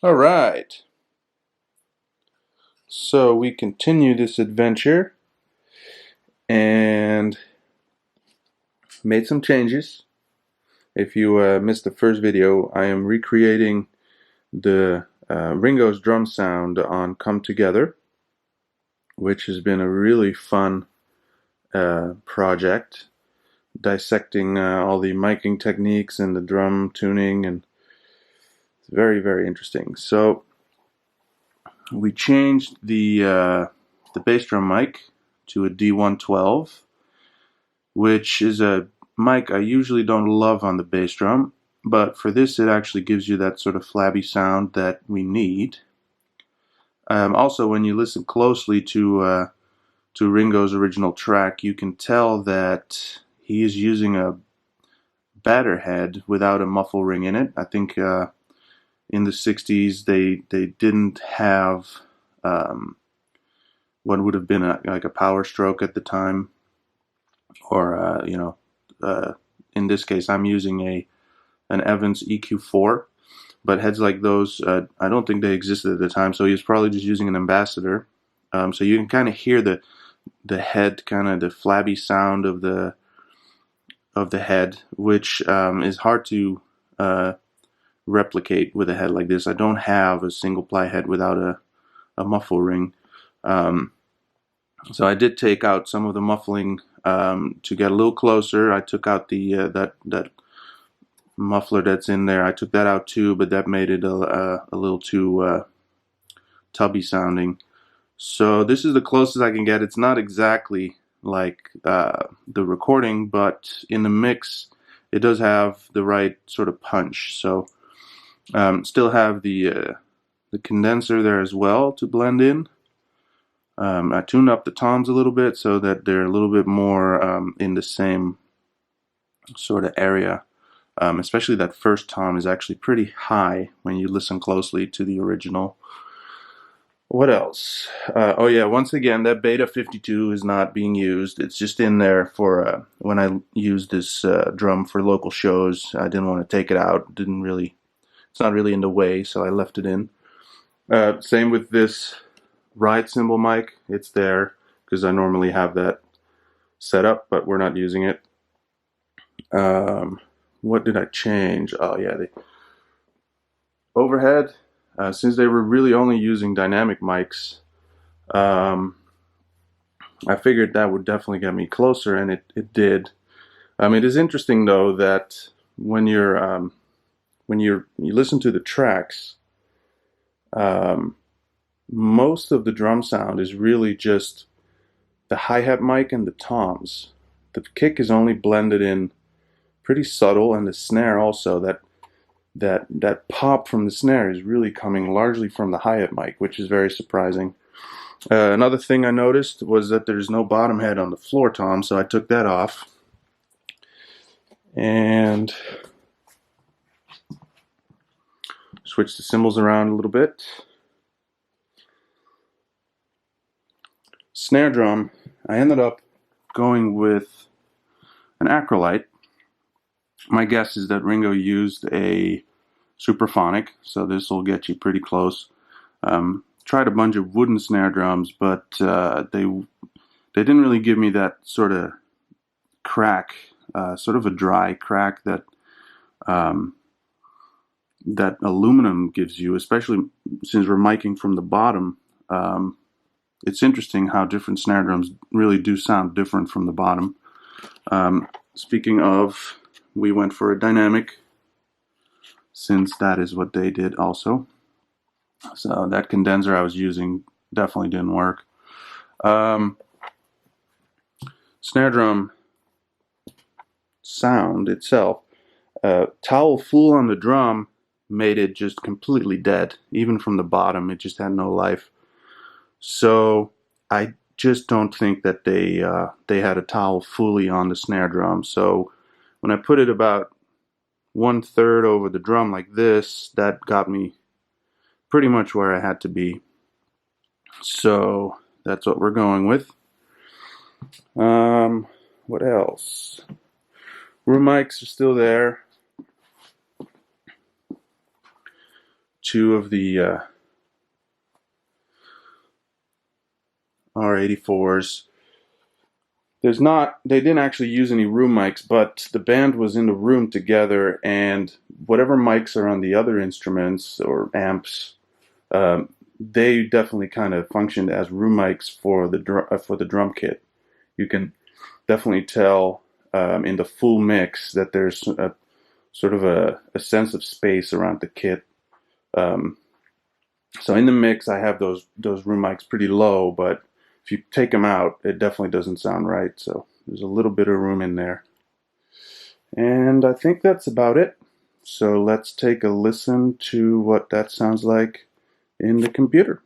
All right, so we continue this adventure and made some changes. If you missed the first video, I am recreating the Ringo's drum sound on Come Together, which has been a really fun project, dissecting all the miking techniques and the drum tuning, and it's very, very interesting. So we changed the bass drum mic to a D112, which is a mic I usually don't love on the bass drum, but for this it actually gives you that sort of flabby sound that we need. Also, when you listen closely to Ringo's original track, you can tell that he is using a batter head without a muffle ring in it. I think in the 60s they didn't have what would have been like a power stroke at the time, or in this case I'm using an Evans EQ4, but heads like those I don't think they existed at the time, so he was probably just using an ambassador. So you can kind of hear the head, kind of the flabby sound of the head, which is hard to replicate with a head like this. I don't have a single ply head without a muffle ring. So I did take out some of the muffling to get a little closer. I took out the that muffler that's in there. I took that out too, but that made it a little too tubby sounding. So this is the closest I can get. It's not exactly like the recording, but in the mix it does have the right sort of punch. So still have the condenser there as well to blend in. I tuned up the toms a little bit so that they're a little bit more in the same sort of area. Especially that first tom is actually pretty high when you listen closely to the original. What else? Oh yeah, once again, that Beta 52 is not being used. It's just in there for when I use this drum for local shows. I didn't want to take it out. It's not really in the way, so I left it in. Same with this ride cymbal mic. It's there because I normally have that set up, but we're not using it. What did I change? Oh yeah, the overhead. Since they were really only using dynamic mics, I figured that would definitely get me closer, and it did. It is interesting though that when you listen to the tracks, most of the drum sound is really just the hi-hat mic and the toms. The kick is only blended in pretty subtle, and the snare also, that pop from the snare is really coming largely from the hi-hat mic, which is very surprising. Another thing I noticed was that there's no bottom head on the floor tom, so I took that off. And switch the cymbals around a little bit. Snare drum, I ended up going with an acrolite. My guess is that Ringo used a Superphonic, so this will get you pretty close. Tried a bunch of wooden snare drums, but they didn't really give me that sort of crack, sort of a dry crack that that aluminum gives you, especially since we're miking from the bottom. It's interesting how different snare drums really do sound different from the bottom. Speaking of, we went for a dynamic, since that is what they did also. So that condenser I was using definitely didn't work. Snare drum sound itself, towel full on the drum made it just completely dead. Even from the bottom, it just had no life. So I just don't think that they had a towel fully on the snare drum. So when I put it about 1/3 over the drum like this, that got me pretty much where I had to be. So that's what we're going with. What else? Room mics are still there. two of the R84s. They didn't actually use any room mics, but the band was in the room together, and whatever mics are on the other instruments or amps, they definitely kind of functioned as room mics for the drum kit. You can definitely tell in the full mix that there's a sort of a sense of space around the kit. So in the mix, I have those room mics pretty low, but if you take them out, it definitely doesn't sound right. So there's a little bit of room in there. And I think that's about it. So let's take a listen to what that sounds like in the computer.